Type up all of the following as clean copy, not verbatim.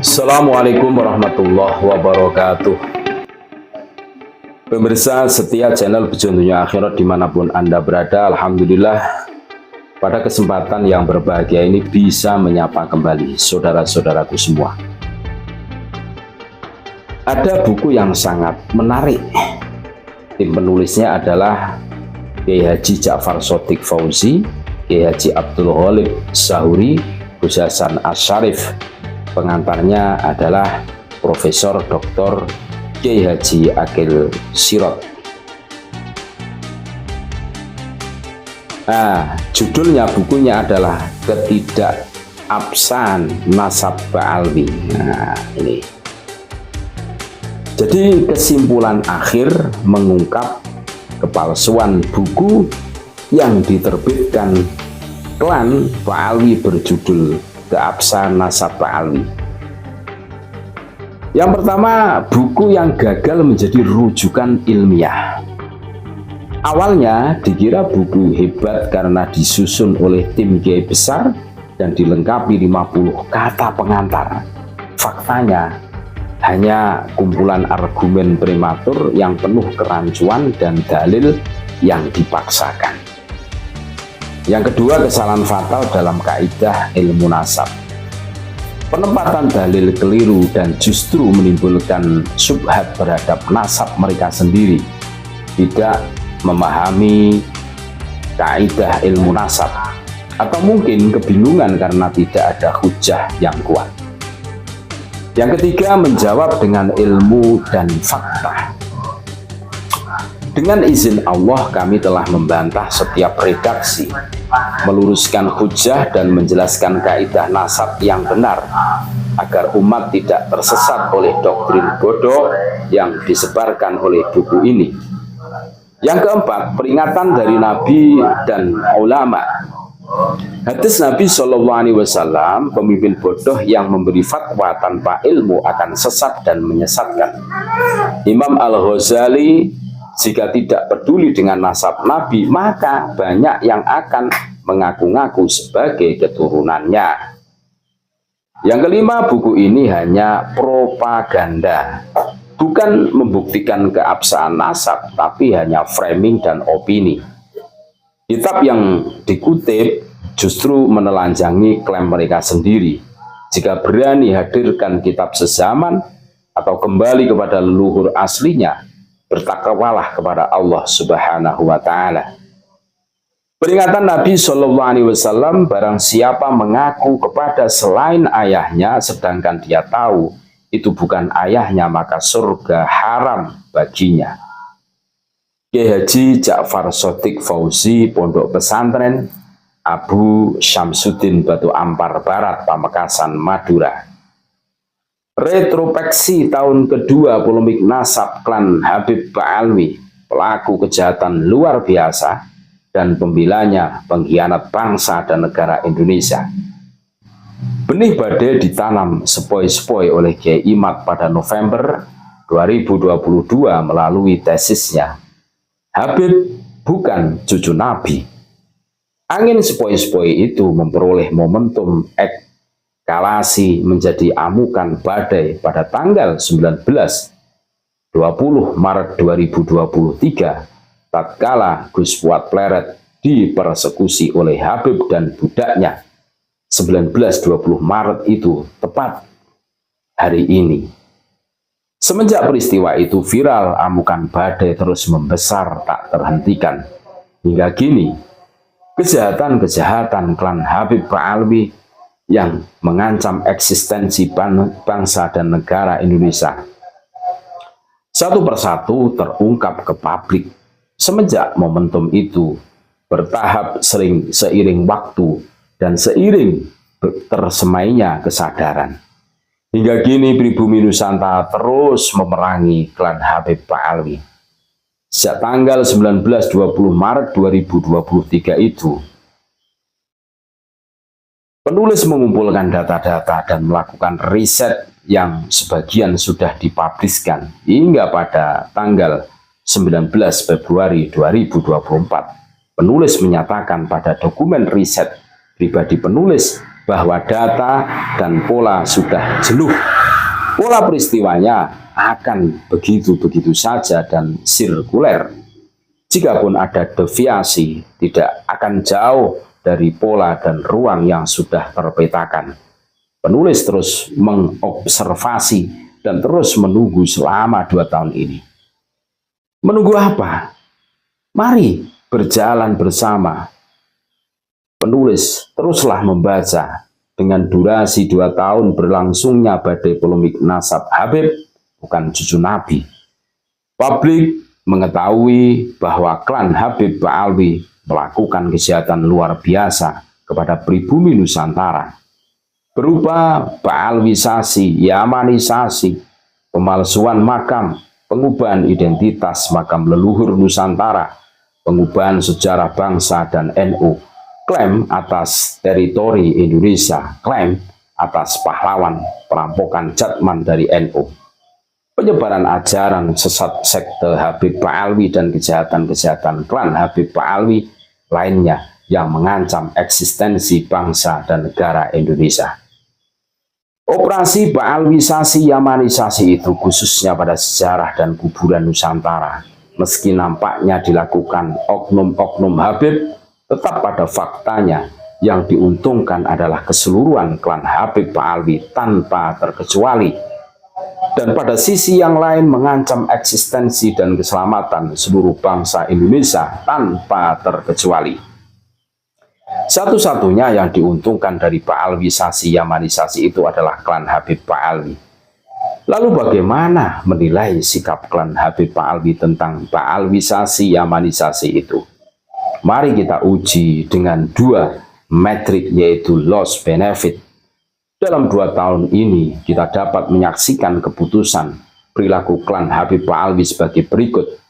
Assalamualaikum warahmatullahi wabarakatuh. Pemirsa setia channel Bejo Dunia Akhirat dimanapun Anda berada, alhamdulillah pada kesempatan yang berbahagia ini bisa menyapa kembali saudara-saudaraku semua. Ada buku yang sangat menarik. Tim penulisnya adalah Kiai Haji Ja'far Shadiq Fauzi, Kiai Haji Abdul Ghalib Sahuri, Gus Hasan Asyarif. Pengantarnya adalah Profesor Dr. Kiai Haji Akil Sirot. Judulnya bukunya adalah Ketidakabsahan Nasab Ba'alwi. Ini. Jadi kesimpulan akhir mengungkap kepalsuan buku yang diterbitkan klan Ba'alwi berjudul Keabsahan Nasab Ba'alwi. Yang pertama, buku yang gagal menjadi rujukan ilmiah. Awalnya dikira buku hebat karena disusun oleh tim kiai besar dan dilengkapi 50 kata pengantar. Faktanya hanya kumpulan argumen prematur yang penuh kerancuan dan dalil yang dipaksakan. Yang kedua, kesalahan fatal dalam kaidah ilmu nasab. Penempatan dalil keliru dan justru menimbulkan syubhat terhadap nasab mereka sendiri. Tidak memahami kaidah ilmu nasab, atau mungkin kebingungan karena tidak ada hujah yang kuat. Yang ketiga, menjawab dengan ilmu dan fakta. Dengan izin Allah, kami telah membantah setiap redaksi, meluruskan hujah dan menjelaskan kaidah nasab yang benar, agar umat tidak tersesat oleh doktrin bodoh yang disebarkan oleh buku ini. Yang keempat, peringatan dari Nabi dan ulama. Hadis Nabi SAW, pemimpin bodoh yang memberi fatwa tanpa ilmu akan sesat dan menyesatkan. Imam Al-Ghazali, jika tidak peduli dengan nasab Nabi, maka banyak yang akan mengaku-ngaku sebagai keturunannya. Yang kelima, buku ini hanya propaganda, bukan membuktikan keabsahan nasab, tapi hanya framing dan opini. Kitab yang dikutip justru menelanjangi klaim mereka sendiri. Jika berani hadirkan kitab sezaman atau kembali kepada leluhur aslinya, bertakwalah kepada Allah Subhanahu wa Ta'ala. Peringatan Nabi SAW, barang siapa mengaku kepada selain ayahnya sedangkan dia tahu itu bukan ayahnya, maka surga haram baginya. Kiai Haji Ja'far Shadiq Fauzi, Pondok Pesantren Abu Syamsuddin Batu Ampar Barat, Pamekasan, Madura. Retrospeksi tahun kedua polemik nasab klan Habib Ba'alwi, pelaku kejahatan luar biasa dan pembelanya pengkhianat bangsa dan negara Indonesia. Benih badai ditanam sepoi-sepoi oleh Kiai Imad pada November 2022 melalui tesisnya Habib bukan cucu Nabi. Angin sepoi-sepoi itu memperoleh momentum eskalasi menjadi amukan badai pada tanggal 19-20 Maret 2023 tatkala Gus Fuad Pleret dipersekusi oleh Habib dan budaknya. 19-20 Maret itu tepat hari ini. Semenjak peristiwa itu viral, amukan badai terus membesar tak terhentikan. Hingga kini, kejahatan-kejahatan klan Habib Ba'alwi yang mengancam eksistensi bangsa dan negara Indonesia satu persatu terungkap ke publik. Semenjak momentum itu bertahap seiring waktu dan seiring tersemainya kesadaran. Hingga kini pribumi Nusantara terus memerangi klan Habib Ba'alwi. Sejak tanggal 19-20 Maret 2023 itu, penulis mengumpulkan data-data dan melakukan riset yang sebagian sudah dipubliskan hingga pada tanggal 19 Februari 2024. Penulis menyatakan pada dokumen riset pribadi penulis bahwa data dan pola sudah jenuh Pola peristiwanya akan begitu-begitu saja dan sirkuler. Jikapun ada deviasi, tidak akan jauh dari pola dan ruang yang sudah terpetakan. Penulis terus mengobservasi dan terus menunggu selama 2 tahun ini. Menunggu apa? Mari berjalan bersama. Penulis teruslah membaca. Dengan durasi 2 tahun berlangsungnya badai polemik nasab Habib, bukan cucu Nabi. Publik mengetahui bahwa klan Habib Ba'alwi melakukan kejahatan luar biasa kepada pribumi Nusantara, berupa Ba'alwisasi, Yamanisasi, pemalsuan makam, pengubahan identitas makam leluhur Nusantara, pengubahan sejarah bangsa dan NU, klaim atas teritori Indonesia, klaim atas pahlawan, perampokan Jatman dari NU, penyebaran ajaran sesat sekte Habib Ba'alwi dan kejahatan-kejahatan klan Habib Ba'alwi lainnya yang mengancam eksistensi bangsa dan negara Indonesia. Operasi Ba'alwisasi Yamanisasi itu khususnya pada sejarah dan kuburan Nusantara, meski nampaknya dilakukan oknum-oknum Habib, tetap pada faktanya yang diuntungkan adalah keseluruhan klan Habib Ba'alwi tanpa terkecuali. Dan pada sisi yang lain mengancam eksistensi dan keselamatan seluruh bangsa Indonesia tanpa terkecuali. Satu-satunya yang diuntungkan dari Ba'alwisasi Yamanisasi itu adalah klan Habib Ba'alwi. Lalu bagaimana menilai sikap klan Habib Ba'alwi tentang Ba'alwisasi Yamanisasi itu? Mari kita uji dengan 2 metrik, yaitu loss benefit. Dalam 2 tahun ini kita dapat menyaksikan keputusan perilaku klan Habib Ba'alwi sebagai berikut.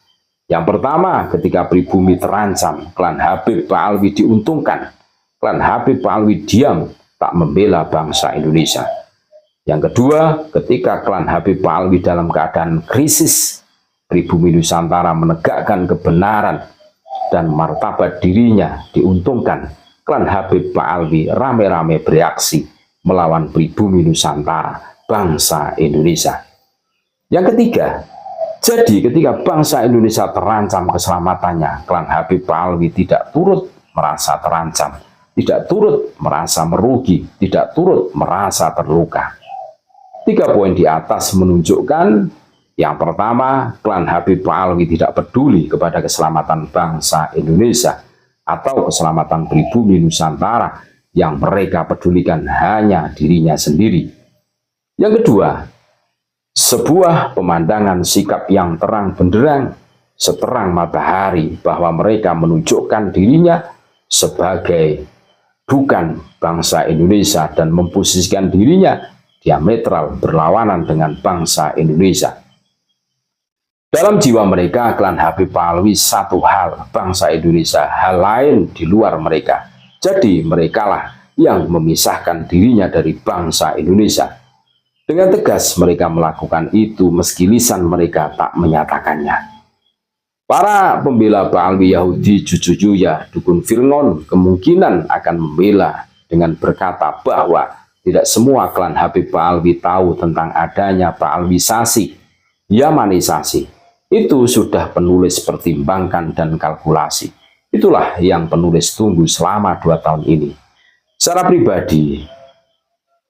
Yang pertama, ketika pribumi terancam, klan Habib Ba'alwi diuntungkan. Klan Habib Ba'alwi diam, tak membela bangsa Indonesia. Yang kedua, ketika klan Habib Ba'alwi dalam keadaan krisis, pribumi Nusantara menegakkan kebenaran dan martabat dirinya diuntungkan. Klan Habib Ba'alwi rame-rame bereaksi melawan pribumi Nusantara, bangsa Indonesia. Yang ketiga, jadi ketika bangsa Indonesia terancam keselamatannya, klan Habib Ba'alwi tidak turut merasa terancam, tidak turut merasa merugi, tidak turut merasa terluka. 3 poin di atas menunjukkan, yang pertama, klan Habib Ba'alwi tidak peduli kepada keselamatan bangsa Indonesia atau keselamatan pribumi Nusantara, yang mereka pedulikan hanya dirinya sendiri. Yang kedua, sebuah pemandangan sikap yang terang benderang, seterang matahari, bahwa mereka menunjukkan dirinya sebagai bukan bangsa Indonesia dan memposisikan dirinya diametral berlawanan dengan bangsa Indonesia. Dalam jiwa mereka, klan Habib Ba'alwi satu hal, bangsa Indonesia hal lain di luar mereka. Jadi merekalah yang memisahkan dirinya dari bangsa Indonesia. Dengan tegas mereka melakukan itu meski lisan mereka tak menyatakannya. Para pembela Ba'alwi Yahudi Jujujuya, dukun Fir'aun, kemungkinan akan membela dengan berkata bahwa tidak semua klan Habib Ba'alwi tahu tentang adanya Ba'alwisasi Yamanisasi. Itu sudah penulis pertimbangkan dan kalkulasi. Itulah yang penulis tunggu selama 2 tahun ini. Secara pribadi,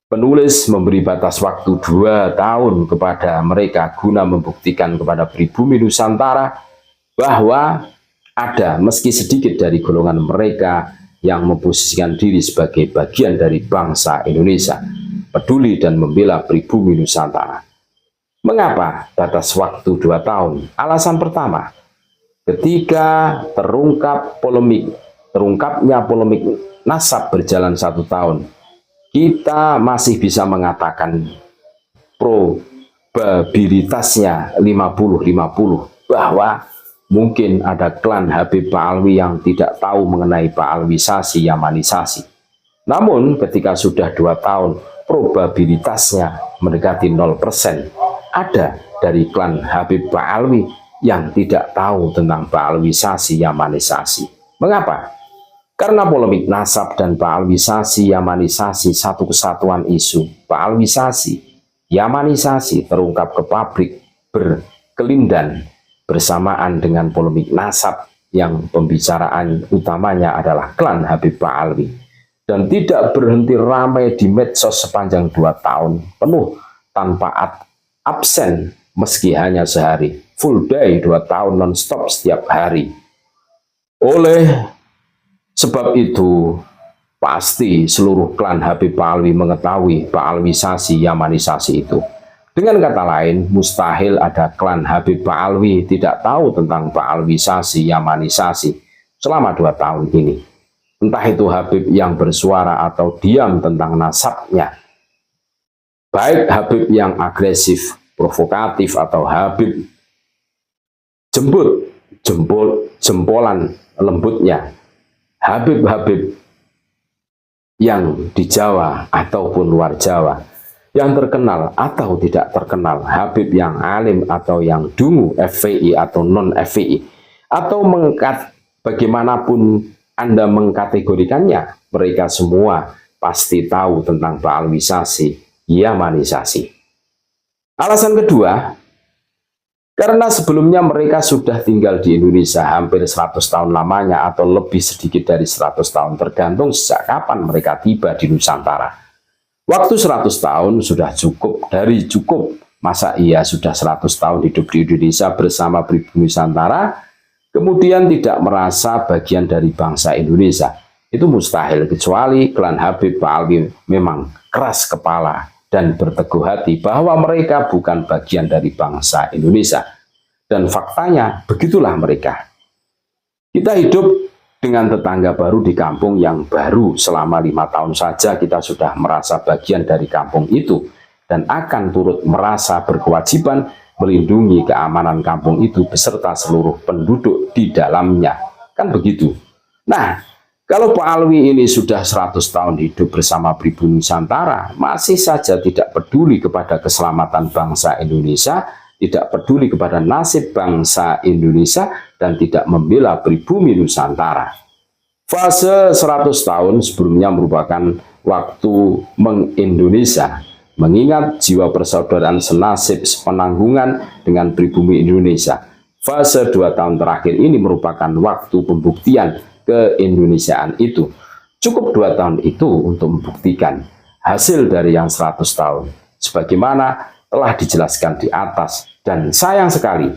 penulis memberi batas waktu 2 tahun kepada mereka guna membuktikan kepada pribumi Nusantara bahwa ada meski sedikit dari golongan mereka yang memposisikan diri sebagai bagian dari bangsa Indonesia, peduli dan membela pribumi Nusantara. Mengapa batas waktu 2 tahun? Alasan pertama, ketika terungkapnya polemik nasab berjalan 1 tahun, kita masih bisa mengatakan probabilitasnya 50-50 bahwa mungkin ada klan Habib Ba'alwi yang tidak tahu mengenai Ba'alwisasi Yamanisasi. Namun ketika sudah 2 tahun, probabilitasnya mendekati 0%. Ada dari klan Habib Ba'alwi yang tidak tahu tentang Ba'alwisasi Yamanisasi. Mengapa? Karena polemik nasab dan Ba'alwisasi Yamanisasi satu kesatuan isu. Ba'alwisasi Yamanisasi terungkap ke pabrik berkelindan bersamaan dengan polemik nasab yang pembicaraan utamanya adalah klan Habib Ba'alwi, dan tidak berhenti ramai di medsos sepanjang 2 tahun penuh tanpa absen meski hanya sehari, full day 2 tahun non-stop setiap hari. Oleh sebab itu, pasti seluruh klan Habib Ba'alwi mengetahui Ba'alwisasi Yamanisasi itu. Dengan kata lain, mustahil ada klan Habib Ba'alwi tidak tahu tentang Ba'alwisasi Yamanisasi selama 2 tahun ini. Entah itu Habib yang bersuara atau diam tentang nasabnya. Baik Habib yang agresif, provokatif, atau Habib jempolan lembutnya. Habib-habib yang di Jawa ataupun luar Jawa, yang terkenal atau tidak terkenal, Habib yang alim atau yang dungu, FPI atau non-FPI, atau bagaimanapun Anda mengkategorikannya, mereka semua pasti tahu tentang Ba'alwisasi Yamanisasi. Alasan kedua, karena sebelumnya mereka sudah tinggal di Indonesia hampir 100 tahun lamanya atau lebih sedikit dari 100 tahun, tergantung sejak kapan mereka tiba di Nusantara. Waktu 100 tahun sudah cukup dari cukup. Masa iya sudah 100 tahun hidup di Indonesia bersama pribumi Nusantara, kemudian tidak merasa bagian dari bangsa Indonesia? Itu mustahil, kecuali klan Habib Ba'alwi memang keras kepala dan berteguh hati bahwa mereka bukan bagian dari bangsa Indonesia. Dan faktanya begitulah mereka. Kita hidup dengan tetangga baru di kampung yang baru selama 5 tahun saja kita sudah merasa bagian dari kampung itu dan akan turut merasa berkewajiban melindungi keamanan kampung itu beserta seluruh penduduk di dalamnya. Kan begitu. Nah, kalau Ba'alwi ini sudah 100 tahun hidup bersama pribumi Nusantara, masih saja tidak peduli kepada keselamatan bangsa Indonesia, tidak peduli kepada nasib bangsa Indonesia, dan tidak membela pribumi Nusantara. Fase 100 tahun sebelumnya merupakan waktu meng-Indonesia, mengingat jiwa persaudaraan senasib sepenanggungan dengan pribumi Indonesia. Fase 2 tahun terakhir ini merupakan waktu pembuktian keindonesiaan itu. Cukup 2 tahun itu untuk membuktikan hasil dari yang 100 tahun, sebagaimana telah dijelaskan di atas. Dan sayang sekali,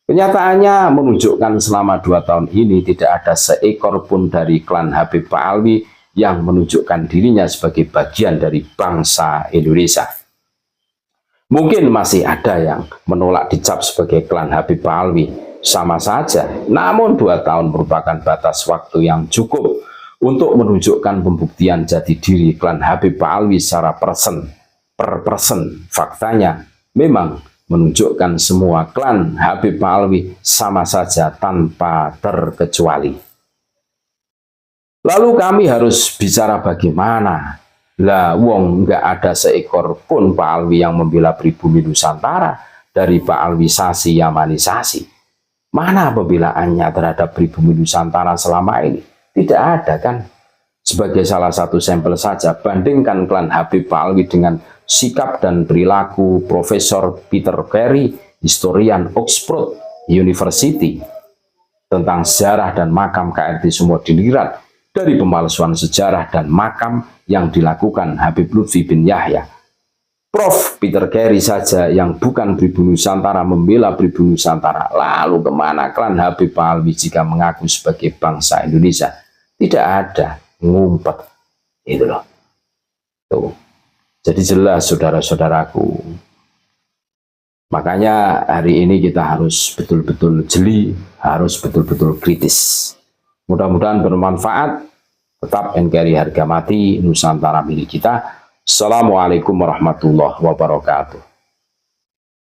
kenyataannya menunjukkan selama 2 tahun ini tidak ada seekor pun dari klan Habib Ba'alwi yang menunjukkan dirinya sebagai bagian dari bangsa Indonesia. Mungkin masih ada yang menolak dicap sebagai klan Habib Ba'alwi, sama saja. Namun 2 tahun merupakan batas waktu yang cukup untuk menunjukkan pembuktian jati diri klan Habib Ba'alwi secara per person. Faktanya memang menunjukkan semua klan Habib Ba'alwi sama saja tanpa terkecuali. Lalu kami harus bicara bagaimana? Lah wong nggak ada seekor pun Ba'alwi yang membela pribumi Nusantara dari Ba'alwisasi Yamanisasi. Mana pembelaannya terhadap pribumi Nusantara selama ini? Tidak ada kan? Sebagai salah satu sampel saja, bandingkan klan Habib Ba'alwi dengan sikap dan perilaku Profesor Peter Carey, historian Oxford University, tentang sejarah dan makam KRT Sumodiningrat dari pemalsuan sejarah dan makam yang dilakukan Habib Lutfi bin Yahya. Prof. Peter Carey saja yang bukan pribumi Nusantara membela pribumi Nusantara. Lalu kemana klan Habib Ba'alwi jika mengaku sebagai bangsa Indonesia? Tidak ada, ngumpet. Itu loh. Tuh. Jadi jelas saudara-saudaraku. Makanya hari ini kita harus betul-betul jeli, harus betul-betul kritis. Mudah-mudahan bermanfaat. Tetap NKRI harga mati, Nusantara milik kita. Assalamualaikum warahmatullahi wabarakatuh.